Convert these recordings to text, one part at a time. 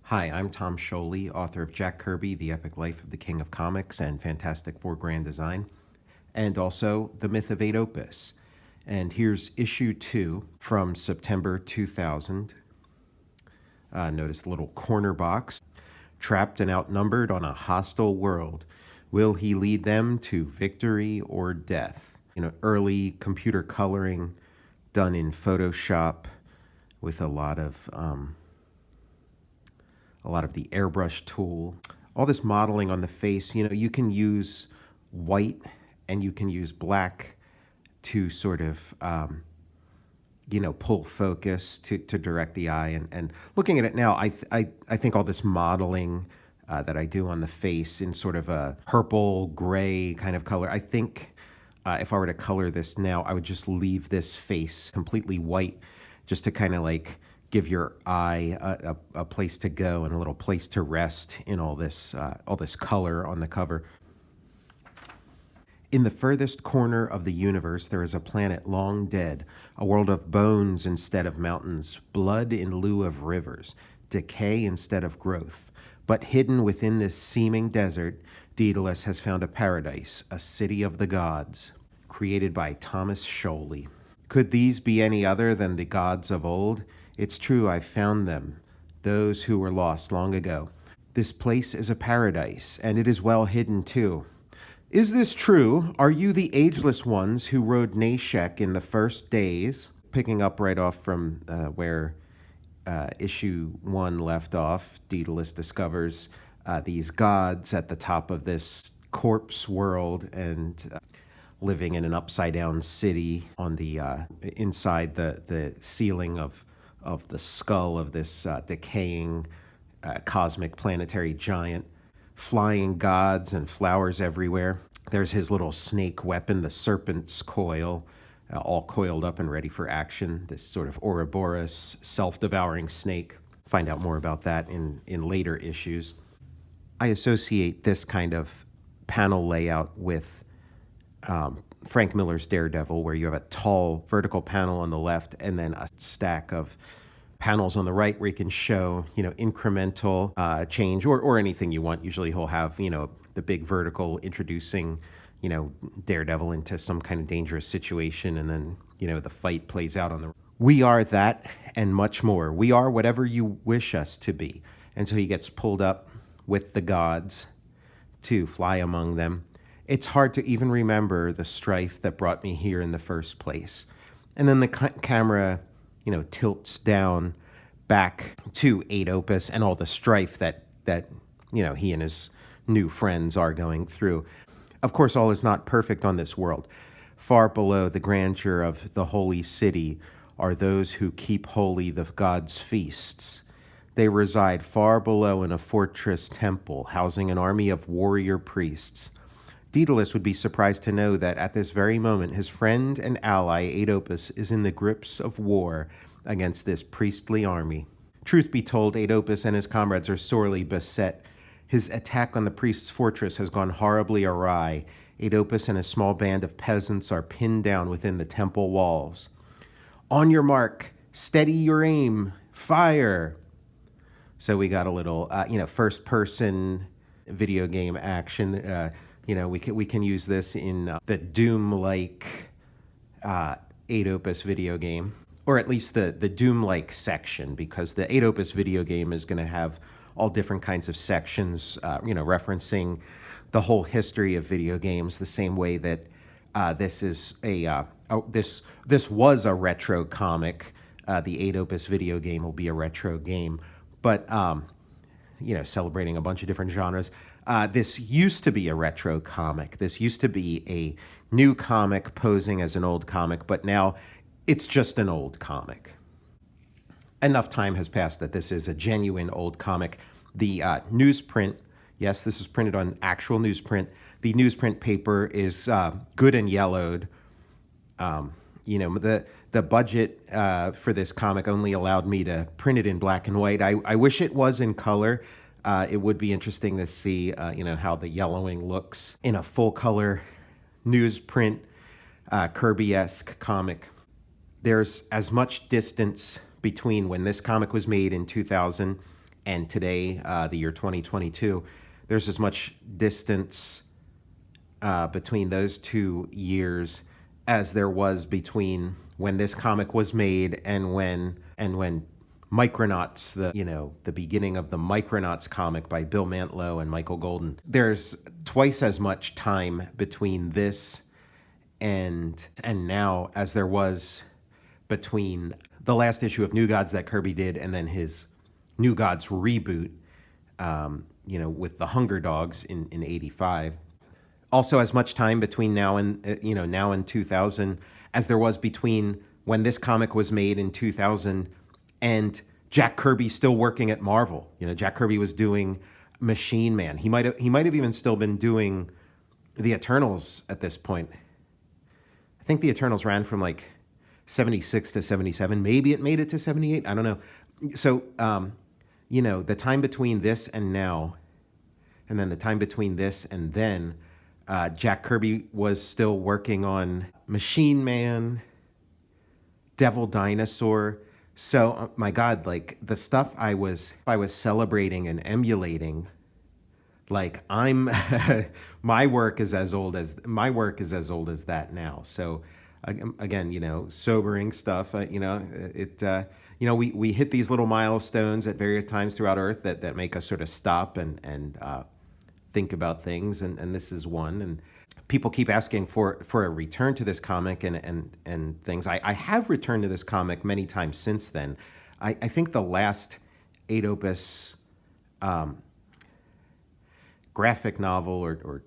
Hi, I'm Tom Scioli, author of Jack Kirby, The Epic Life of the King of Comics and Fantastic Four Grand Design, and also The Myth of 8 Opus. And here's issue 2 from September 2000. Notice the little corner box. Trapped and outnumbered on a hostile world, will he lead them to victory or death? Early computer coloring done in Photoshop with a lot of the airbrush tool. All this modeling on the face, you can use white and you can use black to sort of, pull focus to direct the eye. And looking at it now, I think all this modeling that I do on the face in sort of a purple, gray kind of color, I think if I were to color this now, I would just leave this face completely white just to kind of like give your eye a place to go and a little place to rest in all this color on the cover. In the furthest corner of the universe, there is a planet long dead, a world of bones instead of mountains, blood in lieu of rivers, decay instead of growth. But hidden within this seeming desert, Daedalus has found a paradise, a city of the gods, created by Tom Scioli. Could these be any other than the gods of old? It's true, I've found them, those who were lost long ago. This place is a paradise, and it is well hidden too. Is this true? Are you the ageless ones who rode Nashek in the first days? Picking up right off from where issue 1 left off, Daedalus discovers these gods at the top of this corpse world and living in an upside-down city on the inside the ceiling of the skull of this decaying cosmic planetary giant. Flying gods and flowers everywhere. There's his little snake weapon, the serpent's coil, all coiled up and ready for action. This sort of Ouroboros, self-devouring snake. Find out more about that in later issues. I associate this kind of panel layout with Frank Miller's Daredevil, where you have a tall vertical panel on the left and then a stack of panels on the right where you can show, incremental change or anything you want. Usually he'll have, the big vertical introducing, Daredevil into some kind of dangerous situation, and then, the fight plays out on the... We are that and much more. We are whatever you wish us to be. And so he gets pulled up with the gods to fly among them. It's hard to even remember the strife that brought me here in the first place. And then the camera, tilts down back to 8 Opus and all the strife that he and his new friends are going through. Of course, all is not perfect on this world. Far below the grandeur of the holy city are those who keep holy the gods' feasts. They reside far below in a fortress temple, housing an army of warrior priests. Daedalus would be surprised to know that at this very moment, his friend and ally, 8 Opus, is in the grips of war against this priestly army. Truth be told, 8 Opus and his comrades are sorely beset. His attack on the priest's fortress has gone horribly awry. 8 Opus and a small band of peasants are pinned down within the temple walls. On your mark, steady your aim, fire! So we got a little, first-person video game action. We can use this in the Doom-like 8 Opus video game, or at least the Doom-like section, because the 8 Opus video game is going to have all different kinds of sections, referencing the whole history of video games, the same way that this is this was a retro comic. The 8 Opus video game will be a retro game, but celebrating a bunch of different genres. This used to be a retro comic. This used to be a new comic posing as an old comic, but now it's just an old comic. Enough time has passed that this is a genuine old comic. The newsprint, yes, this is printed on actual newsprint. The newsprint paper is good and yellowed. The budget for this comic only allowed me to print it in black and white. I wish it was in color. It would be interesting to see, how the yellowing looks in a full color newsprint Kirby-esque comic. There's as much distance between when this comic was made in 2000 and today, the year 2022, there's as much distance between those 2 years as there was between when this comic was made and when Micronauts, the beginning of the Micronauts comic by Bill Mantlo and Michael Golden. There's twice as much time between this and now as there was between the last issue of New Gods that Kirby did and then his New Gods reboot, with the Hunger Dogs in '85. Also, as much time between now and 2000 as there was between when this comic was made in 2000 and Jack Kirby still working at Marvel. Jack Kirby was doing Machine Man. He might have even still been doing the Eternals at this point. I think the Eternals ran from like 76 to 77. Maybe it made it to 78. I don't know. So, the time between this and now, and then the time between this and then, Jack Kirby was still working on Machine Man, Devil Dinosaur. So, my God, like the stuff I was celebrating and emulating, like my work is as old as that now. So, again, sobering stuff. We hit these little milestones at various times throughout Earth that make us sort of stop and think about things, and this is one. And people keep asking for a return to this comic and things. I have returned to this comic many times since then. I think the last 8-opus graphic novel or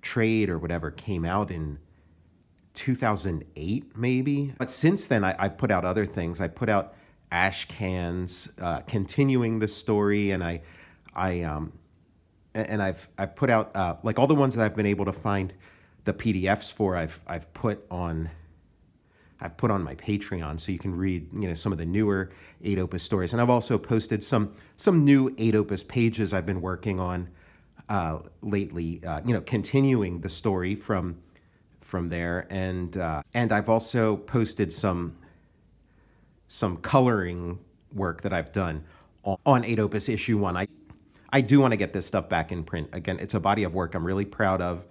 trade or whatever came out in 2008 maybe. But since then I've put out other things. I put out Ash Cans, continuing the story, and I've put out like all the ones that I've been able to find the PDFs for. I've put on my Patreon, so you can read some of the newer 8-opus stories. And I've also posted some new 8-opus pages I've been working on lately. Continuing the story from there, and I've also posted some coloring work that I've done on 8-opus issue 1. I do want to get this stuff back in print. Again, it's a body of work I'm really proud of.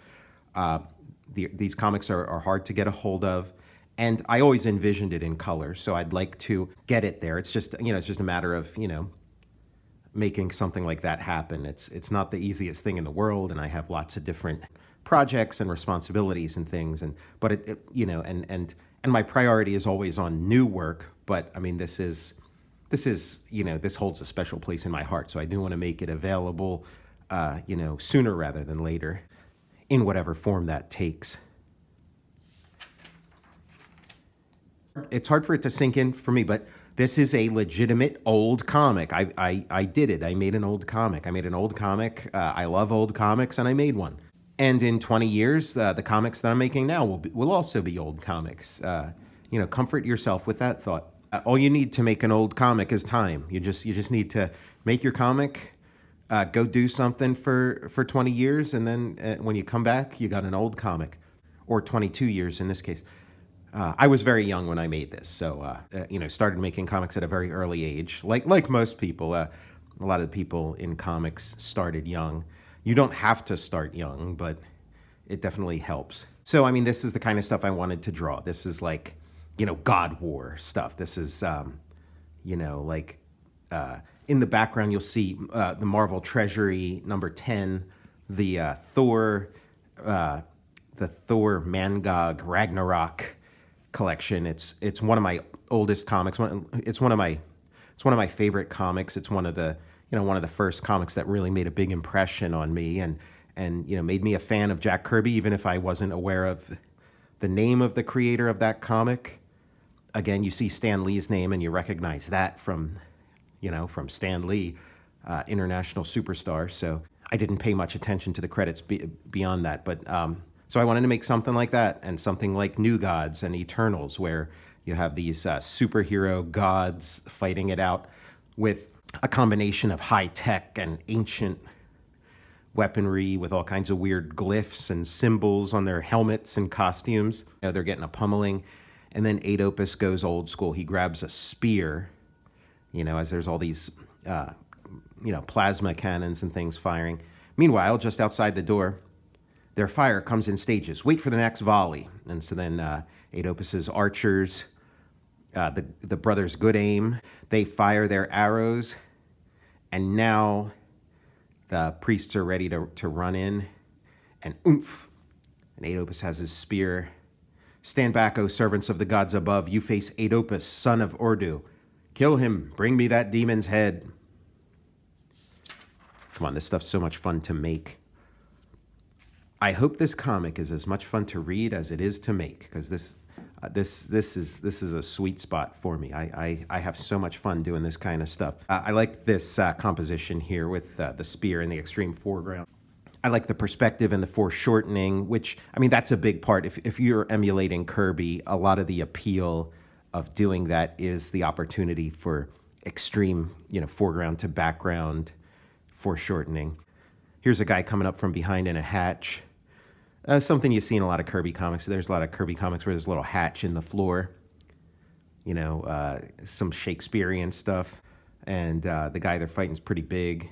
These comics are hard to get a hold of, and I always envisioned it in color, so I'd like to get it there. It's just a matter of making something like that happen. It's not the easiest thing in the world, and I have lots of different projects and responsibilities and things, but and my priority is always on new work. But I mean, this holds a special place in my heart, so I do want to make it available, sooner rather than later, in whatever form that takes. It's hard for it to sink in for me, but this is a legitimate old comic. I did it. I made an old comic. I love old comics, and I made one. And in 20 years, the comics that I'm making now will also be old comics. Comfort yourself with that thought. All you need to make an old comic is time. You just need to make your comic, go do something for 20 years, and then when you come back, you got an old comic, or 22 years in this case. I was very young when I made this, so started making comics at a very early age. Like most people, a lot of the people in comics started young. You don't have to start young, but it definitely helps. So, I mean, this is the kind of stuff I wanted to draw. This is like, God War stuff. This is, in the background, you'll see the Marvel Treasury number 10, the Thor Mangog Ragnarok collection. It's one of my oldest comics. It's one of my favorite comics. It's one of the first comics that really made a big impression on me and made me a fan of Jack Kirby, even if I wasn't aware of the name of the creator of that comic. Again, you see Stan Lee's name and you recognize that from Stan Lee, international superstar. So I didn't pay much attention to the credits beyond that. But so I wanted to make something like that, and something like New Gods and Eternals, where you have these superhero gods fighting it out with a combination of high tech and ancient weaponry with all kinds of weird glyphs and symbols on their helmets and costumes. They're getting a pummeling. And then 8-opus goes old school. He grabs a spear, as there's all these plasma cannons and things firing. Meanwhile, just outside the door, their fire comes in stages. Wait for the next volley. And so then Aetopus's archers, the brothers good aim, they fire their arrows, and now the priests are ready to run in, and oomph, and Aetopus has his spear. Stand back, O servants of the gods above. You face Aetopus, son of Ordu. Kill him. Bring me that demon's head. Come on, this stuff's so much fun to make. I hope this comic is as much fun to read as it is to make, because this is a sweet spot for me. I have so much fun doing this kind of stuff. I like this composition here with the spear in the extreme foreground. I like the perspective and the foreshortening, which, I mean, that's a big part. If you're emulating Kirby, a lot of the appeal of doing that is the opportunity for extreme, foreground to background foreshortening. Here's a guy coming up from behind in a hatch. Something you see in a lot of Kirby comics. There's a lot of Kirby comics where there's a little hatch in the floor. Some Shakespearean stuff. And the guy they're fighting is pretty big.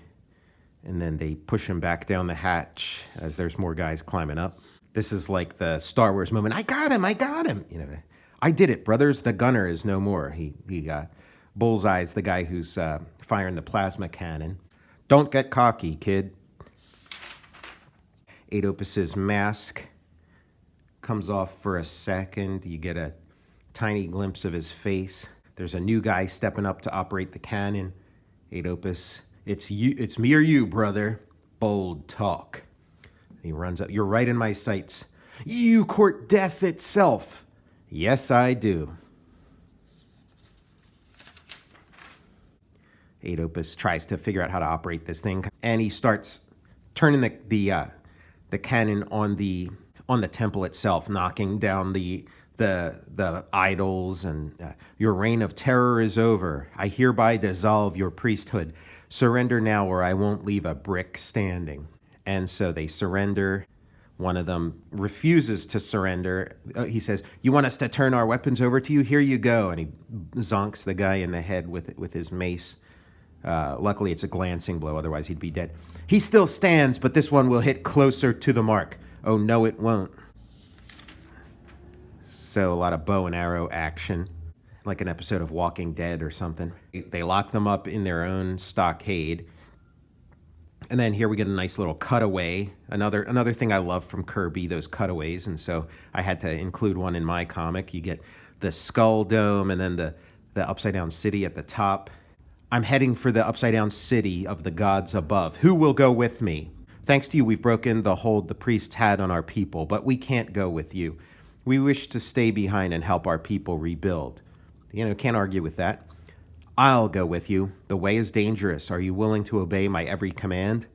And then they push him back down the hatch as there's more guys climbing up. This is like the Star Wars moment. I got him. I did it, brothers. The gunner is no more. He bullseyes the guy who's firing the plasma cannon. Don't get cocky, kid. Aetopus's mask comes off for a second. You get a tiny glimpse of his face. There's a new guy stepping up to operate the cannon. Aetopus, it's me or you, brother. Bold talk. He runs up. You're right in my sights. You court death itself. Yes, I do. Aetopus tries to figure out how to operate this thing, and he starts turning the cannon on the temple itself, knocking down the idols, and your reign of terror is over. I hereby dissolve your priesthood. Surrender now, or I won't leave a brick standing. And so they surrender. One of them refuses to surrender. He says, "You want us to turn our weapons over to you? Here you go." And he zonks the guy in the head with his mace. Luckily, it's a glancing blow, otherwise he'd be dead. He still stands, but this one will hit closer to the mark. Oh, no, it won't. So a lot of bow and arrow action, like an episode of Walking Dead or something. They lock them up in their own stockade. And then here we get a nice little cutaway. Another thing I love from Kirby, those cutaways. And so I had to include one in my comic. You get the skull dome and then the upside down city at the top. I'm heading for the upside-down city of the gods above. Who will go with me? Thanks to you, we've broken the hold the priests had on our people, but we can't go with you. We wish to stay behind and help our people rebuild. Can't argue with that. I'll go with you. The way is dangerous. Are you willing to obey my every command?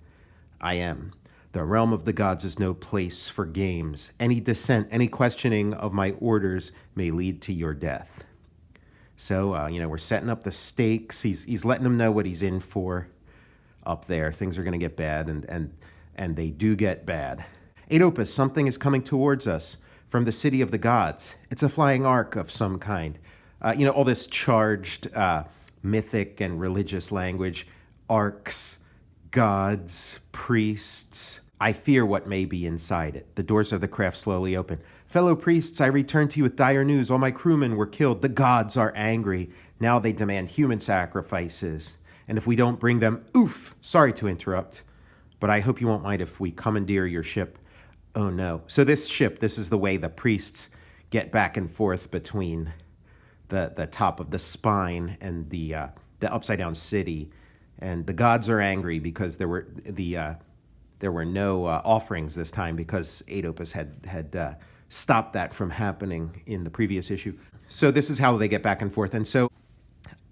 I am. The realm of the gods is no place for games. Any dissent, any questioning of my orders may lead to your death. So, we're setting up the stakes. He's letting them know what he's in for up there. Things are going to get bad, and they do get bad. Aetopus, something is coming towards us from the city of the gods. It's a flying ark of some kind. All this charged mythic and religious language, arks, gods, priests. I fear what may be inside it. The doors of the craft slowly open. Fellow priests, I return to you with dire news. All my crewmen were killed. The gods are angry. Now they demand human sacrifices. And if we don't bring them, sorry to interrupt, but I hope you won't mind if we commandeer your ship. Oh no. So this ship, this is the way the priests get back and forth between the top of the spine and the upside down city. And the gods are angry because there were no offerings this time because Aetopus had stopped that from happening in the previous issue. So this is how they get back and forth. And so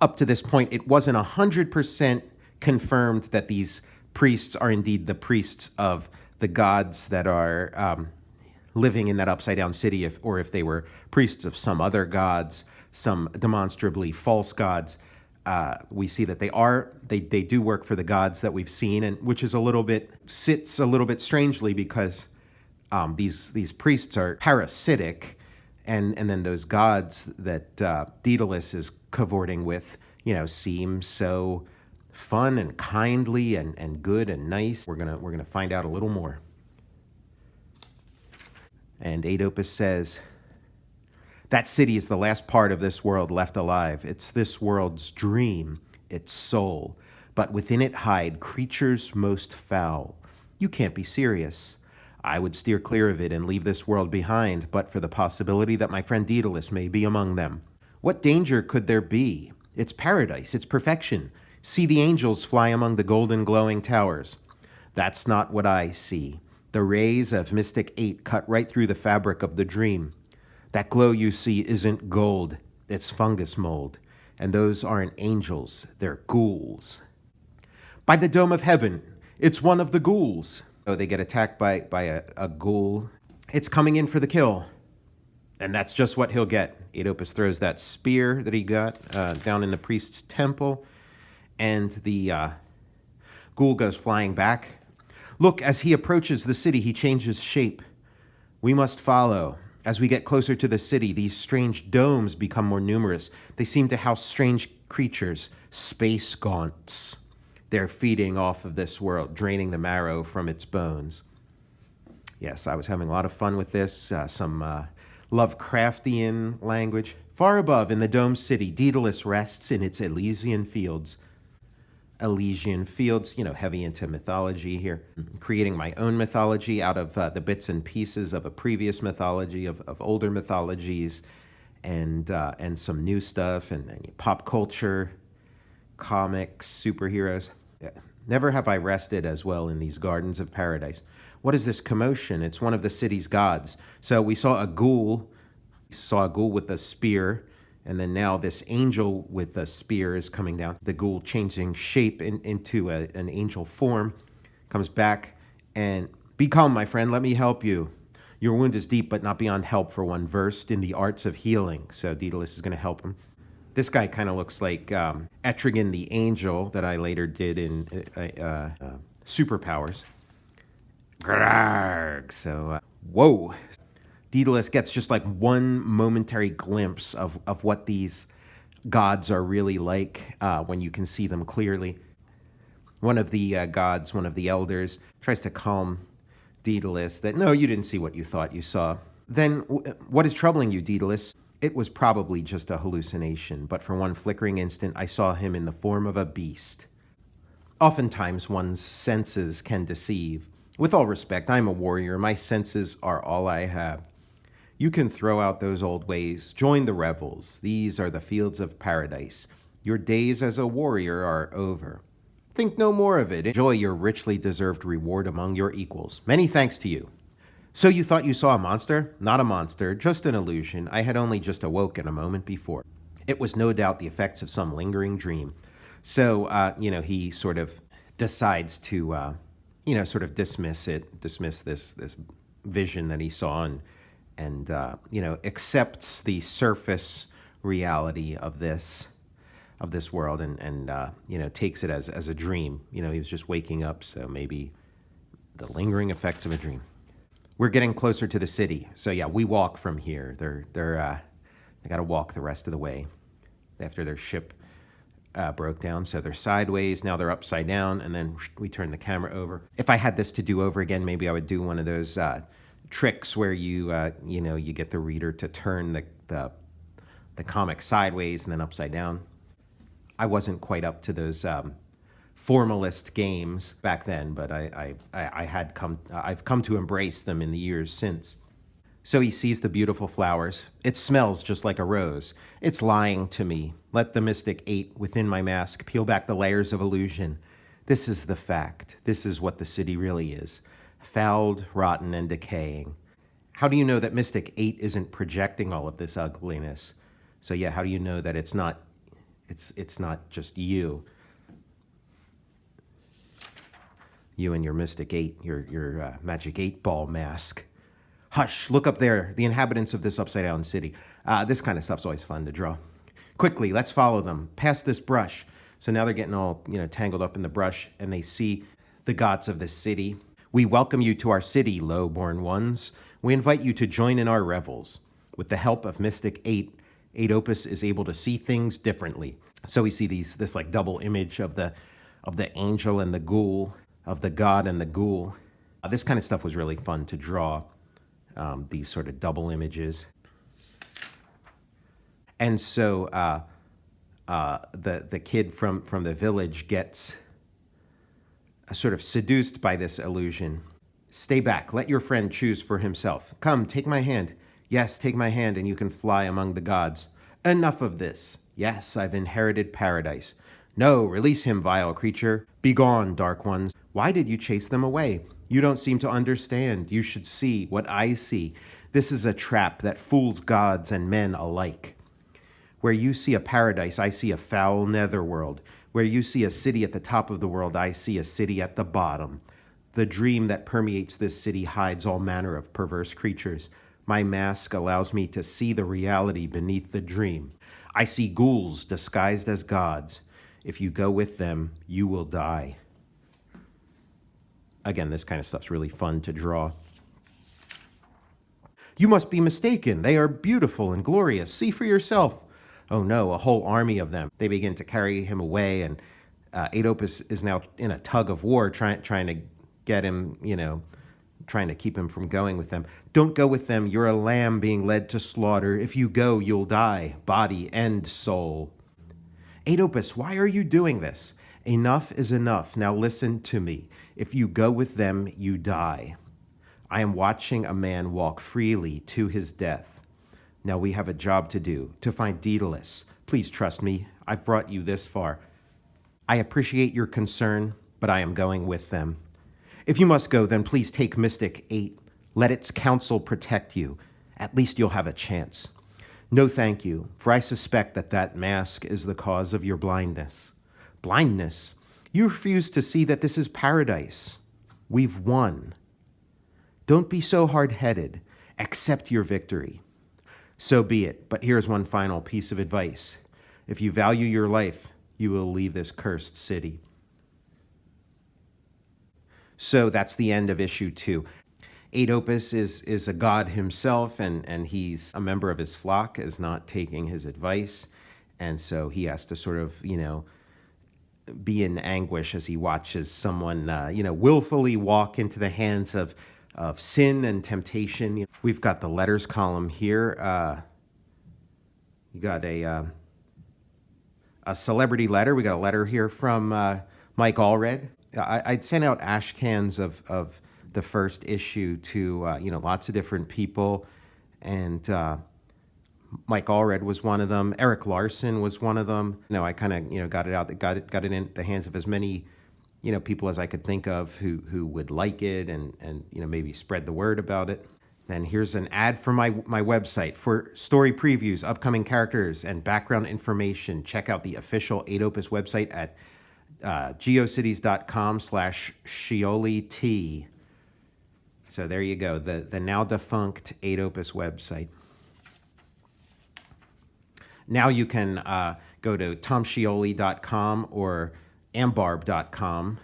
up to this point, it wasn't 100% confirmed that these priests are indeed the priests of the gods that are living in that upside down city, or if they were priests of some other gods, some demonstrably false gods. We see that they do work for the gods that we've seen, and which is sits a little bit strangely because these priests are parasitic, and then those gods that Daedalus is cavorting with, seem so fun and kindly and good and nice. We're gonna find out a little more. And 8 Opus says, that city is the last part of this world left alive. It's this world's dream, its soul. But within it hide creatures most foul. You can't be serious. I would steer clear of it and leave this world behind, but for the possibility that my friend Daedalus may be among them. What danger could there be? It's paradise, it's perfection. See the angels fly among the golden glowing towers. That's not what I see. The rays of Mystic 8 cut right through the fabric of the dream. That glow you see isn't gold, it's fungus mold. And those aren't angels, they're ghouls. By the dome of heaven, it's one of the ghouls. So they get attacked by a ghoul. It's coming in for the kill. And that's just what he'll get. 8 Opus throws that spear that he got down in the priest's temple. And the ghoul goes flying back. Look, as he approaches the city, he changes shape. We must follow. As we get closer to the city, these strange domes become more numerous. They seem to house strange creatures, space gaunts. They're feeding off of this world, draining the marrow from its bones. Yes, I was having a lot of fun with this. Some Lovecraftian language. Far above, in the dome city, Daedalus rests in its Elysian fields. Elysian fields, heavy into mythology here. Creating my own mythology out of the bits and pieces of a previous mythology, of older mythologies, and some new stuff, and pop culture, comics, superheroes. Never have I rested as well in these gardens of paradise. What is this commotion? It's one of the city's gods. So we saw a ghoul. We saw a ghoul with a spear. And then now this angel with a spear is coming down. The ghoul changing shape into an angel form. Comes back and, be calm, my friend. Let me help you. Your wound is deep, but not beyond help for one versed in the arts of healing. So Daedalus is going to help him. This guy kind of looks like Etrigan the Angel that I later did in Superpowers. Grarg. So, whoa. Daedalus gets just like one momentary glimpse of what these gods are really like when you can see them clearly. One of the gods, one of the elders, tries to calm Daedalus that, no, you didn't see what you thought you saw. Then, what is troubling you, Daedalus? It was probably just a hallucination, but for one flickering instant, I saw him in the form of a beast. Oftentimes, one's senses can deceive. With all respect, I'm a warrior. My senses are all I have. You can throw out those old ways. Join the revels. These are the fields of paradise. Your days as a warrior are over. Think no more of it. Enjoy your richly deserved reward among your equals. Many thanks to you. So you thought you saw a monster? Not a monster, just an illusion. I had only just awoken a moment before. It was no doubt the effects of some lingering dream. So, he sort of decides to, sort of dismiss this vision that he saw and accepts the surface reality of this world and takes it as a dream. He was just waking up, so maybe the lingering effects of a dream. We're getting closer to the city. So yeah, we walk from here. They got to walk the rest of the way after their ship broke down. So they're sideways, now they're upside down, and then we turn the camera over. If I had this to do over again, maybe I would do one of those tricks where you get the reader to turn the comic sideways and then upside down. I wasn't quite up to those formalist games back then, but I've come to embrace them in the years since. So he sees the beautiful flowers. It smells just like a rose. It's lying to me. Let the Mystic 8 within my mask peel back the layers of illusion. This is the fact. This is what the city really is. Fouled, rotten, and decaying. How do you know that Mystic 8 isn't projecting all of this ugliness? So yeah, how do you know that it's not just you? You and your Mystic 8, your Magic 8-ball mask. Hush, look up there, the inhabitants of this upside-down city. This kind of stuff's always fun to draw. Quickly, let's follow them, past this brush. So now they're getting all, tangled up in the brush, and they see the gods of the city. We welcome you to our city, low-born ones. We invite you to join in our revels. With the help of Mystic 8, 8 Opus is able to see things differently. So we see this like double image of the of the angel and the ghoul, of the god and the ghoul. This kind of stuff was really fun to draw, these sort of double images. And so the kid from the village gets sort of seduced by this illusion. Stay back. Let your friend choose for himself. Come, take my hand. Yes, take my hand, and you can fly among the gods. Enough of this. Yes, I've inherited paradise. No, release him, vile creature. Begone, dark ones. Why did you chase them away? You don't seem to understand. You should see what I see. This is a trap that fools gods and men alike. Where you see a paradise, I see a foul netherworld. Where you see a city at the top of the world, I see a city at the bottom. The dream that permeates this city hides all manner of perverse creatures. My mask allows me to see the reality beneath the dream. I see ghouls disguised as gods. If you go with them, you will die. Again, this kind of stuff's really fun to draw. You must be mistaken. They are beautiful and glorious. See for yourself. Oh no, a whole army of them. They begin to carry him away, and Oedipus is now in a tug of war trying to get him, trying to keep him from going with them. Don't go with them. You're a lamb being led to slaughter. If you go, you'll die, body and soul. Oedipus, why are you doing this? Enough is enough. Now listen to me. If you go with them, you die. I am watching a man walk freely to his death. Now we have a job to do, to find Daedalus. Please trust me. I've brought you this far. I appreciate your concern, but I am going with them. If you must go, then please take Mystic 8. Let its counsel protect you. At least you'll have a chance. No, thank you, for I suspect that mask is the cause of your blindness. Blindness? You refuse to see that this is paradise. We've won. Don't be so hard-headed. Accept your victory. So be it, but here's one final piece of advice. If you value your life, you will leave this cursed city. So that's the end of issue 2. Oedipus is a god himself, and he's a member of his flock, is not taking his advice. And so he has to sort of, be in anguish as he watches someone, willfully walk into the hands of sin and temptation. We've got the letters column here. You got a celebrity letter. We got a letter here from Mike Allred. I'd sent out ash cans of the first issue to lots of different people, and Mike Allred was one of them. Eric Larson was one of them. I kind of got it out, got it in the hands of as many people as I could think of who would like it and maybe spread the word about it. Then here's an ad for my website for story previews, upcoming characters, and background information. Check out the official Oedipus website at geocities.com/ScioliT. So there you go, the now defunct Oedipus website. Now you can go to tomscioli.com or ambarb.com,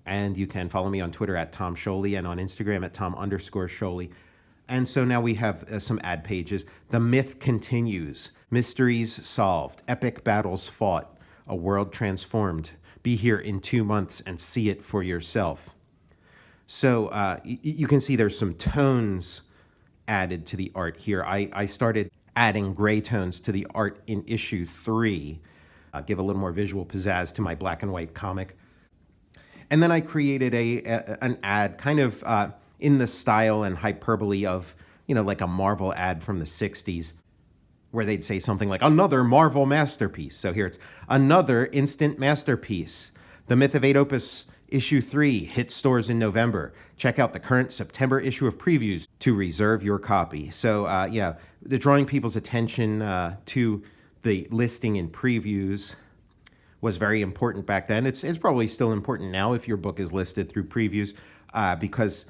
and you can follow me on Twitter at Tom Scioli and on Instagram at Tom_Scioli. And so now we have some ad pages. The myth continues. Mysteries solved. Epic battles fought. A world transformed. Be here in 2 months and see it for yourself. So you can see there's some tones added to the art here. I started adding gray tones to the art in issue 3. Give a little more visual pizzazz to my black and white comic. And then I created an ad kind of in the style and hyperbole of, like a Marvel ad from the 60s, where they'd say something like, another Marvel masterpiece. So here it's another instant masterpiece. The Myth of Oedipus issue 3 hits stores in November. Check out the current September issue of previews to reserve your copy. So the drawing people's attention to the listing in previews was very important back then. It's probably still important now if your book is listed through previews, because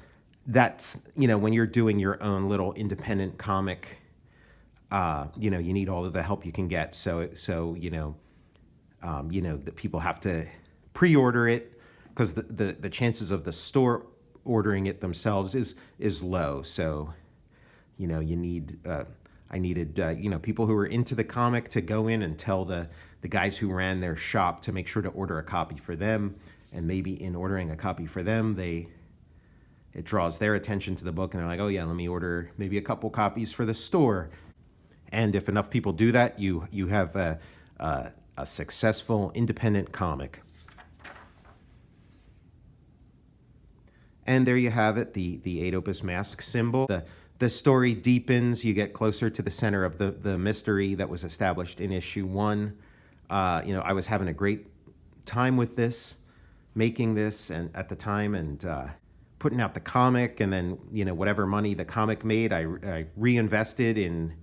that's, when you're doing your own little independent comic, you need all of the help you can get. So the people have to pre-order it because the chances of the store ordering it themselves is low. So, I needed people who were into the comic to go in and tell the the guys who ran their shop to make sure to order a copy for them. And maybe in ordering a copy for them, it draws their attention to the book, and they're like, oh yeah, let me order maybe a couple copies for the store. And if enough people do that, you have a successful independent comic. And there you have it, the 8-opus mask symbol. The story deepens. You get closer to the center of the mystery that was established in issue 1. I was having a great time with this, making this, and at the time, and putting out the comic, and then whatever money the comic made, I reinvested in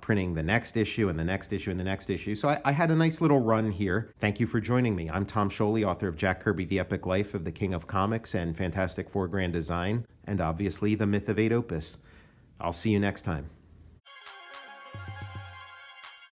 printing the next issue and the next issue and the next issue. So I had a nice little run here. Thank you for joining me. I'm Tom Scioli, author of Jack Kirby, The Epic Life of the King of Comics and Fantastic Four Grand Design, and obviously The Myth of 8 Opus. I'll see you next time.